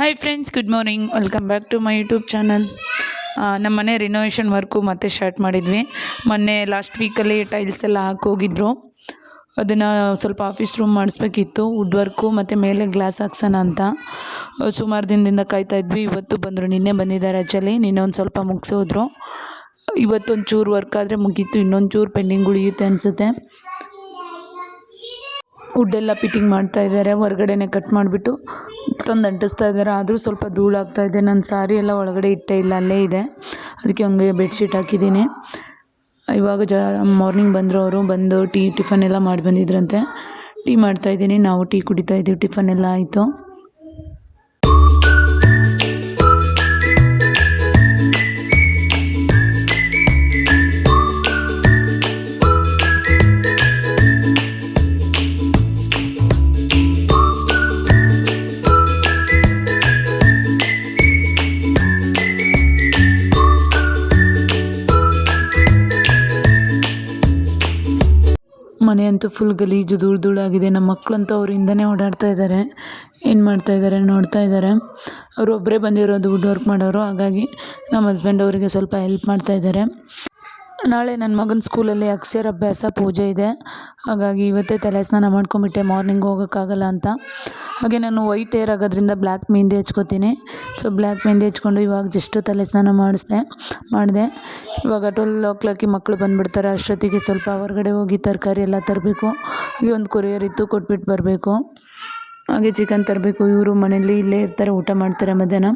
Hi friends, good morning. Welcome back to my YouTube channel. ನಮ್ಮ ಮನೆ renovation work ಮತ್ತೆ start ಮಾಡಿದ್ವಿ. ಮೊನ್ನೆ ಲಾಸ್ಟ್ ವೀಕಲ್ಲಿ ಟೈಲ್ಸ್ ಎಲ್ಲ ಹಾಕೋಗಿದ್ರು. ಅದನ್ನು ಸ್ವಲ್ಪ ಆಫೀಸ್ ರೂಮ್ ಮಾಡಿಸ್ಬೇಕಿತ್ತು, ವುಡ್ ವರ್ಕು ಮತ್ತು ಮೇಲೆ ಗ್ಲಾಸ್ ಹಾಕ್ಸೋಣ ಅಂತ ಸುಮಾರು ದಿನದಿಂದ ಕಾಯ್ತಾ ಇದ್ವಿ. ಇವತ್ತು ಬಂದರು, ನಿನ್ನೆ ಬಂದಿದ್ದಾರೆ. ಆ್ಯಕ್ಚುಲಿ ನಿನ್ನೆ ಒಂದು ಸ್ವಲ್ಪ ಮುಗಿಸೋದ್ರು. ಇವತ್ತೊಂದು ಚೂರು ವರ್ಕ್ ಆದರೆ ಮುಗೀತು, ಇನ್ನೊಂದು ಚೂರು ಪೆಂಡಿಂಗ್ ಉಳಿಯುತ್ತೆ ಅನಿಸುತ್ತೆ. ವುಡ್ಡೆಲ್ಲ ಫಿಟ್ಟಿಂಗ್ ಮಾಡ್ತಾ ಇದ್ದಾರೆ. ಹೊರಗಡೆನೆ ಕಟ್ ಮಾಡಿಬಿಟ್ಟು ತಂದು ಅಂಟಿಸ್ತಾ ಇದ್ದಾರೆ. ಆದರೂ ಸ್ವಲ್ಪ ಧೂಳಾಗ್ತಾ ಇದೆ. ನನ್ನ ಸಾರಿ ಎಲ್ಲ ಒಳಗಡೆ ಇಟ್ಟೇ ಇಲ್ಲ, ಅಲ್ಲೇ ಇದೆ. ಅದಕ್ಕೆ ಹಂಗೆ ಬೆಡ್ಶೀಟ್ ಹಾಕಿದ್ದೀನಿ. ಇವಾಗ ಮಾರ್ನಿಂಗ್ ಬಂದರು. ಅವರು ಬಂದು ಟಿಫನ್ ಎಲ್ಲ ಮಾಡಿ ಬಂದಿದ್ರಂತೆ. ಟೀ ಮಾಡ್ತಾಯಿದ್ದೀನಿ. ನಾವು ಟೀ ಕುಡಿತಾ ಇದ್ದೀವಿ. ಟಿಫನ್ ಎಲ್ಲ ಆಯಿತು. ಮನೆ ಅಂತೂ ಫುಲ್ ಗಲೀಜು ಧೂಳಾಗಿದೆ. ನಮ್ಮ ಮಕ್ಕಳಂತೂ ಅವರಿಂದನೇ ಓಡಾಡ್ತಾ ಇದ್ದಾರೆ. ಏನು ಮಾಡ್ತಾ ಇದ್ದಾರೆ ನೋಡ್ತಾ ಇದ್ದಾರೆ. ಅವರು ಒಬ್ಬರೇ ಬಂದಿರೋದು ವುಡ್ ವರ್ಕ್ ಮಾಡೋರು. ಹಾಗಾಗಿ ನಮ್ಮ ಹಸ್ಬೆಂಡ್ ಅವರಿಗೆ ಸ್ವಲ್ಪ ಹೆಲ್ಪ್ ಮಾಡ್ತಾ ಇದ್ದಾರೆ. ನಾಳೆ ನನ್ನ ಮಗನ ಸ್ಕೂಲಲ್ಲಿ ಅಕ್ಷರಾಭ್ಯಾಸ ಪೂಜೆ ಇದೆ. ಹಾಗಾಗಿ ಇವತ್ತೇ ತಲೆ ಸ್ನಾನ ಮಾಡ್ಕೊಂಬಿಟ್ಟೆ, ಮಾರ್ನಿಂಗ್ ಹೋಗೋಕ್ಕಾಗಲ್ಲ ಅಂತ. ಹಾಗೆ ನಾನು ವೈಟ್ ಹೇರ್ ಆಗೋದ್ರಿಂದ ಬ್ಲ್ಯಾಕ್ ಮೆಹಂದಿ ಹಚ್ಕೋತೀನಿ. ಸೊ ಬ್ಲ್ಯಾಕ್ ಮೆಹಂದಿ ಹಚ್ಕೊಂಡು ಇವಾಗ ಜಸ್ಟು ತಲೆ ಸ್ನಾನ ಮಾಡಿದೆ. ಇವಾಗ 12 ಮಕ್ಕಳು ಬಂದುಬಿಡ್ತಾರೆ. ಅಷ್ಟೊತ್ತಿಗೆ ಸ್ವಲ್ಪ ಹೊರಗಡೆ ಹೋಗಿ ತರಕಾರಿ ಎಲ್ಲ ತರಬೇಕು. ಹಾಗೆ ಒಂದು ಕೊರಿಯರ್ ಇತ್ತು, ಕೊಟ್ಬಿಟ್ಟು ಬರಬೇಕು. ಹಾಗೆ ಚಿಕನ್ ತರಬೇಕು. ಇವರು ಮನೇಲಿ ಇಲ್ಲೇ ಇರ್ತಾರೆ, ಊಟ ಮಾಡ್ತಾರೆ ಮಧ್ಯಾಹ್ನ.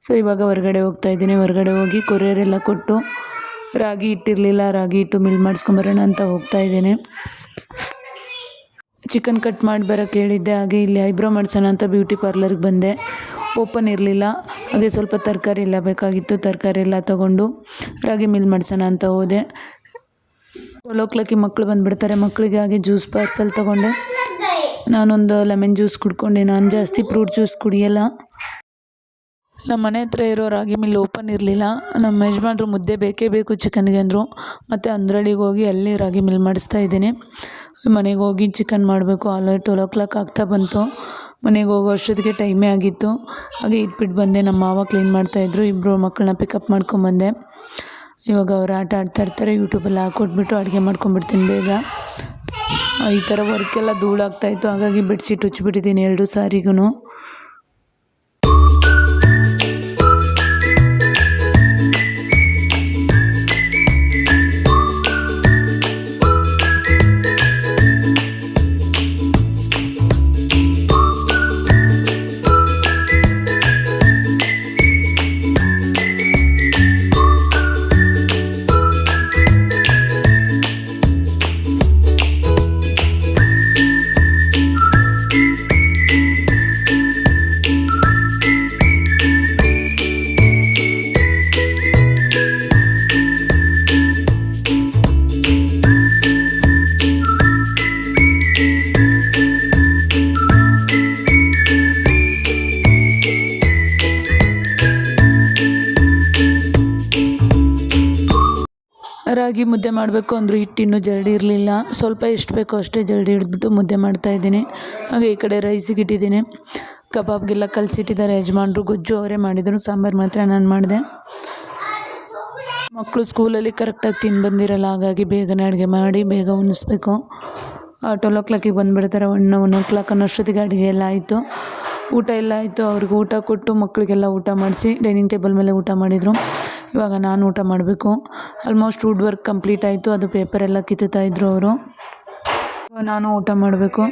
ಸೊ ಇವಾಗ ಹೊರಗಡೆ ಹೋಗ್ತಾಯಿದ್ದೀನಿ. ಹೊರಗಡೆ ಹೋಗಿ ಕೊರಿಯರ್ ಎಲ್ಲ ಕೊಟ್ಟು, ರಾಗಿ ಹಿಟ್ಟಿರಲಿಲ್ಲ, ರಾಗಿ ಹಿಟ್ಟು ಮಿಲ್ ಮಾಡಿಸ್ಕೊಂಬರೋಣ ಅಂತ ಹೋಗ್ತಾಯಿದ್ದೇನೆ. ಚಿಕನ್ ಕಟ್ ಮಾಡಿ ಬರೋಕ್ಕೆ ಹೇಳಿದ್ದೆ. ಹಾಗೆ ಇಲ್ಲಿ ಐಬ್ರೋ ಮಾಡಿಸೋಣ ಅಂತ ಬ್ಯೂಟಿ ಪಾರ್ಲರ್ಗೆ ಬಂದೆ. ಓಪನ್ ಇರಲಿಲ್ಲ. ಹಾಗೆ ಸ್ವಲ್ಪ ತರಕಾರಿ ಎಲ್ಲ ಬೇಕಾಗಿತ್ತು. ತರಕಾರಿ ಎಲ್ಲ ತೊಗೊಂಡು ರಾಗಿ ಮಿಲ್ ಮಾಡಿಸೋಣ ಅಂತ ಹೋದೆ. 12 ಮಕ್ಕಳು ಬಂದುಬಿಡ್ತಾರೆ. ಮಕ್ಕಳಿಗೆ ಹಾಗೆ ಜ್ಯೂಸ್ ಪಾರ್ಸಲ್ ತೊಗೊಂಡೆ. ನಾನೊಂದು ಲೆಮನ್ ಜ್ಯೂಸ್ ಕುಡ್ಕೊಂಡೆ. ನಾನು ಜಾಸ್ತಿ ಫ್ರೂಟ್ ಜ್ಯೂಸ್ ಕುಡಿಯಲ್ಲ. ನಮ್ಮ ಮನೆ ಹತ್ರ ಇರೋ ರಾಗಿ ಮಿಲ್ ಓಪನ್ ಇರಲಿಲ್ಲ. ನಮ್ಮ ಯಜಮಾನ್ರು ಮುದ್ದೆ ಬೇಕೇ ಬೇಕು ಚಿಕನ್ಗೆ ಅಂದರು. ಮತ್ತು ಅಂದ್ರಳ್ಳಿಗೆ ಹೋಗಿ ಅಲ್ಲಿ ರಾಗಿ ಮಿಲ್ ಮಾಡಿಸ್ತಾ ಇದ್ದೀನಿ. ಮನೆಗೆ ಹೋಗಿ ಚಿಕನ್ ಮಾಡಬೇಕು. ಆಲ್ರೆಡಿ 12 ಆಗ್ತಾ ಬಂತು. ಮನೆಗೆ ಹೋಗೋ ಅಷ್ಟೊತ್ತಿಗೆ ಟೈಮೇ ಆಗಿತ್ತು. ಹಾಗೆ ಇಟ್ಬಿಟ್ಟು ಬಂದೆ. ನಮ್ಮ ಮಾವ ಕ್ಲೀನ್ ಮಾಡ್ತಾಯಿದ್ರು. ಇಬ್ಬರು ಮಕ್ಕಳನ್ನ ಪಿಕಪ್ ಮಾಡ್ಕೊಂಬಂದೆ. ಇವಾಗ ಅವ್ರು ಆಟ ಆಡ್ತಾಯಿರ್ತಾರೆ. ಯೂಟ್ಯೂಬೆಲ್ಲ ಹಾಕ್ಕೊಟ್ಬಿಟ್ಟು ಅಡುಗೆ ಮಾಡ್ಕೊಂಬಿಡ್ತೀನಿ ಬೇಗ. ಈ ಥರ ವರ್ಕೆಲ್ಲ ಧೂಳಾಗ್ತಾಯಿತ್ತು. ಹಾಗಾಗಿ ಬೆಡ್ಶೀಟ್ ಹುಚ್ಚಿಬಿಟ್ಟಿದ್ದೀನಿ 2 ಸಾರಿಗೂ. ರಾಗಿ ಮುದ್ದೆ ಮಾಡಬೇಕು ಅಂದರೂ ಹಿಟ್ಟಿನ್ನೂ ಜಲ್ಡಿ ಇರಲಿಲ್ಲ. ಸ್ವಲ್ಪ ಎಷ್ಟು ಬೇಕೋ ಅಷ್ಟೇ ಜಲ್ಡಿ ಹಿಡಿದ್ಬಿಟ್ಟು ಮುದ್ದೆ ಮಾಡ್ತಾಯಿದ್ದೀನಿ. ಹಾಗೆ ಈ ಕಡೆ ರೈಸಿಗೆ ಇಟ್ಟಿದ್ದೀನಿ. ಕಬಾಬ್ಗೆಲ್ಲ ಕಲಸಿಟ್ಟಿದ್ದಾರೆ ಯಜಮಾನ್ರು. ಗೊಜ್ಜು ಅವರೇ ಮಾಡಿದರು, ಸಾಂಬಾರು ಮಾತ್ರ ನಾನು ಮಾಡಿದೆ. ಮಕ್ಕಳು ಸ್ಕೂಲಲ್ಲಿ ಕರೆಕ್ಟಾಗಿ ತಿಂದು ಬಂದಿರಲ್ಲ. ಹಾಗಾಗಿ ಬೇಗನೆ ಅಡುಗೆ ಮಾಡಿ ಬೇಗ ಉಣಿಸ್ಬೇಕು. 12 ಬಂದುಬಿಡ್ತಾರೆ. 1 ಅನ್ನೋಷ್ಟೊತ್ತಿಗೆ ಅಡುಗೆ ಎಲ್ಲ ಆಯಿತು. ಊಟ ಎಲ್ಲ ಆಯಿತು. ಅವ್ರಿಗೆ ಊಟ ಕೊಟ್ಟು ಮಕ್ಕಳಿಗೆಲ್ಲ ಊಟ ಮಾಡಿಸಿ ಡೈನಿಂಗ್ ಟೇಬಲ್ ಮೇಲೆ ಊಟ ಮಾಡಿದರು. ಇವಾಗ ನಾನು ಊಟ ಮಾಡಬೇಕು. ಆಲ್ಮೋಸ್ಟ್ ವುಡ್ ವರ್ಕ್ ಕಂಪ್ಲೀಟ್ ಆಯಿತು. ಅದು ಪೇಪರೆಲ್ಲ ಕಿತ್ತುತ್ತಾಯಿದ್ರು ಅವರು. ನಾನು ಊಟ ಮಾಡಬೇಕು.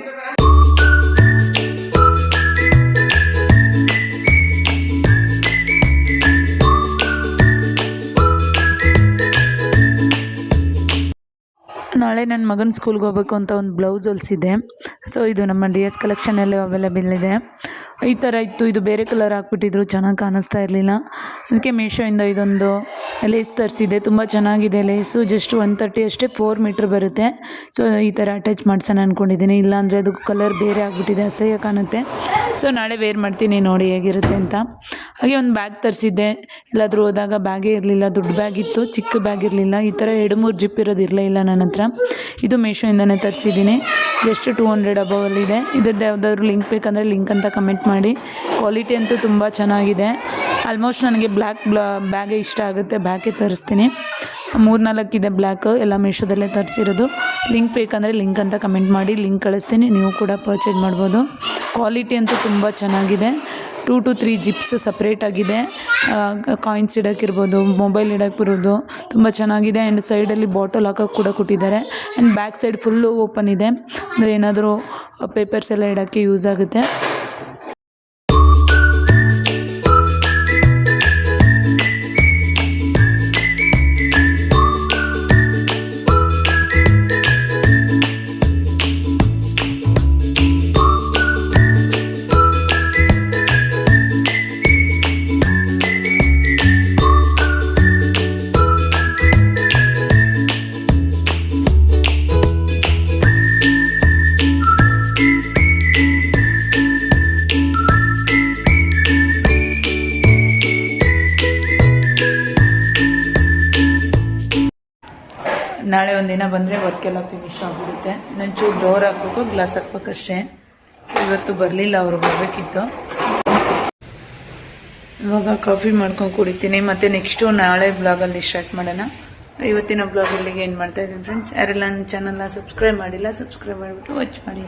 ನಾಳೆ ನನ್ನ ಮಗನ ಸ್ಕೂಲ್ಗೆ ಹೋಗ್ಬೇಕು ಅಂತ ಒಂದು ಬ್ಲೌಸ್ ಹೊಲಿಸಿದ್ದೆ. ಸೊ ಇದು ನಮ್ಮ DS ಕಲೆಕ್ಷನಲ್ಲಿ ಅವೈಲೇಬಲ್ ಇದೆ. ಈ ಥರ ಇತ್ತು. ಇದು ಬೇರೆ ಕಲರ್ ಹಾಕ್ಬಿಟ್ಟಿದ್ರು, ಚೆನ್ನಾಗಿ ಕಾಣಿಸ್ತಾ ಇರಲಿಲ್ಲ. ಅದಕ್ಕೆ ಮೀಶೋಯಿಂದ ಇದೊಂದು ಲೇಸ್ ತರಿಸಿದೆ. ತುಂಬ ಚೆನ್ನಾಗಿದೆ ಲೇಸು. ಜಸ್ಟ್ 130 ಅಷ್ಟೇ, 4 ಮೀಟ್ರ್ ಬರುತ್ತೆ. ಸೊ ಈ ಥರ ಅಟ್ಯಾಚ್ ಮಾಡ್ಸೋಣ ಅಂದ್ಕೊಂಡಿದ್ದೀನಿ. ಇಲ್ಲಾಂದರೆ ಅದು ಕಲರ್ ಬೇರೆ ಆಗಿಬಿಟ್ಟಿದೆ, ಅಸಹ್ಯ ಕಾಣುತ್ತೆ. ಸೊ ನಾಳೆ ವೇರ್ ಮಾಡ್ತೀನಿ, ನೋಡಿ ಹೇಗಿರುತ್ತೆ ಅಂತ. ಹಾಗೆ ಒಂದು ಬ್ಯಾಗ್ ತರಿಸಿದ್ದೆ. ಎಲ್ಲಾದರೂ ಹೋದಾಗ ಬ್ಯಾಗೇ ಇರಲಿಲ್ಲ. ದೊಡ್ಡ ಬ್ಯಾಗ್ ಇತ್ತು, ಚಿಕ್ಕ ಬ್ಯಾಗ್ ಇರಲಿಲ್ಲ. ಈ ಥರ 2-3 ಜಿಪ್ ಇರೋದು ಇರಲೇ ಇಲ್ಲ ನನ್ನ ಹತ್ರ. ಇದು ಮೀಶೋಯಿಂದನೇ ತರಿಸಿದ್ದೀನಿ. ಜಸ್ಟ್ 200 ಅಬವಲ್ಲಿದೆ. ಇದ್ರದ್ದು ಯಾವುದಾದ್ರೂ ಲಿಂಕ್ ಬೇಕಂದರೆ ಲಿಂಕ್ ಅಂತ ಕಮೆಂಟ್ ಮಾಡಿ. ಕ್ವಾಲಿಟಿ ಅಂತೂ ತುಂಬ ಚೆನ್ನಾಗಿದೆ. ಆಲ್ಮೋಸ್ಟ್ ನನಗೆ ಬ್ಲ್ಯಾಕ್ ಬ್ಯಾಗೇ ಇಷ್ಟ ಆಗುತ್ತೆ, ಬ್ಯಾಗೇ ತರಿಸ್ತೀನಿ. 3-4 ಇದೆ ಬ್ಲ್ಯಾಕ್, ಎಲ್ಲ ಮೀಶೋದಲ್ಲೇ ತರಿಸಿರೋದು. ಲಿಂಕ್ ಬೇಕಂದರೆ ಲಿಂಕ್ ಅಂತ ಕಮೆಂಟ್ ಮಾಡಿ, ಲಿಂಕ್ ಕಳಿಸ್ತೀನಿ, ನೀವು ಕೂಡ ಪರ್ಚೇಸ್ ಮಾಡ್ಬೋದು. ಕ್ವಾಲಿಟಿ ಅಂತೂ ತುಂಬ ಚೆನ್ನಾಗಿದೆ. 2 to 3 ಜಿಪ್ಸ್ ಸಪ್ರೇಟ್ ಆಗಿದೆ. ಕಾಯಿನ್ಸ್ ಇಡೋಕ್ಕಿರ್ಬೋದು, ಮೊಬೈಲ್ ಇಡೋಕ್ಕಿರ್ಬೋದು, ತುಂಬ ಚೆನ್ನಾಗಿದೆ. ಆ್ಯಂಡ್ ಸೈಡಲ್ಲಿ ಬಾಟಲ್ ಹಾಕೋಕ್ಕೆ ಕೂಡ ಕೊಟ್ಟಿದ್ದಾರೆ. And back side full open ಇದೆ, ಅಂದರೆ ಏನಾದರೂ ಪೇಪರ್ಸ್ ಎಲ್ಲ ಇಡೋಕ್ಕೆ ಯೂಸ್ ಆಗುತ್ತೆ. ನಾಳೆ ಒಂದಿನ ಬಂದರೆ ವರ್ಕೆಲ್ಲ ಫಿನಿಶ್ ಆಗಿಬಿಡುತ್ತೆ. ನಂಚೂರು ಡೋರ್ ಹಾಕ್ಬೇಕು, ಗ್ಲಾಸ್ ಹಾಕ್ಬೇಕಷ್ಟೇ. ಸೊ ಇವತ್ತು ಬರಲಿಲ್ಲ, ಅವರು ಬರಬೇಕಿತ್ತು. ಇವಾಗ ಕಾಫಿ ಮಾಡ್ಕೊಂಡು ಕುಡಿತೀನಿ. ಮತ್ತು ನೆಕ್ಸ್ಟು ನಾಳೆ ಬ್ಲಾಗಲ್ಲಿ ಸ್ಟಾರ್ಟ್ ಮಾಡೋಣ. ಇವತ್ತಿನ ಬ್ಲಾಗ್ ಇಲ್ಲಿಗೆ ಏನು ಮಾಡ್ತಾಯಿದ್ದೀನಿ ಫ್ರೆಂಡ್ಸ್. ಯಾರೆಲ್ಲ ನನ್ನ ಚಾನಲ್ನ ಸಬ್ಸ್ಕ್ರೈಬ್ ಮಾಡಿಲ್ಲ, ಸಬ್ಸ್ಕ್ರೈಬ್ ಮಾಡಿಬಿಟ್ಟು ವಾಚ್ ಮಾಡಿ.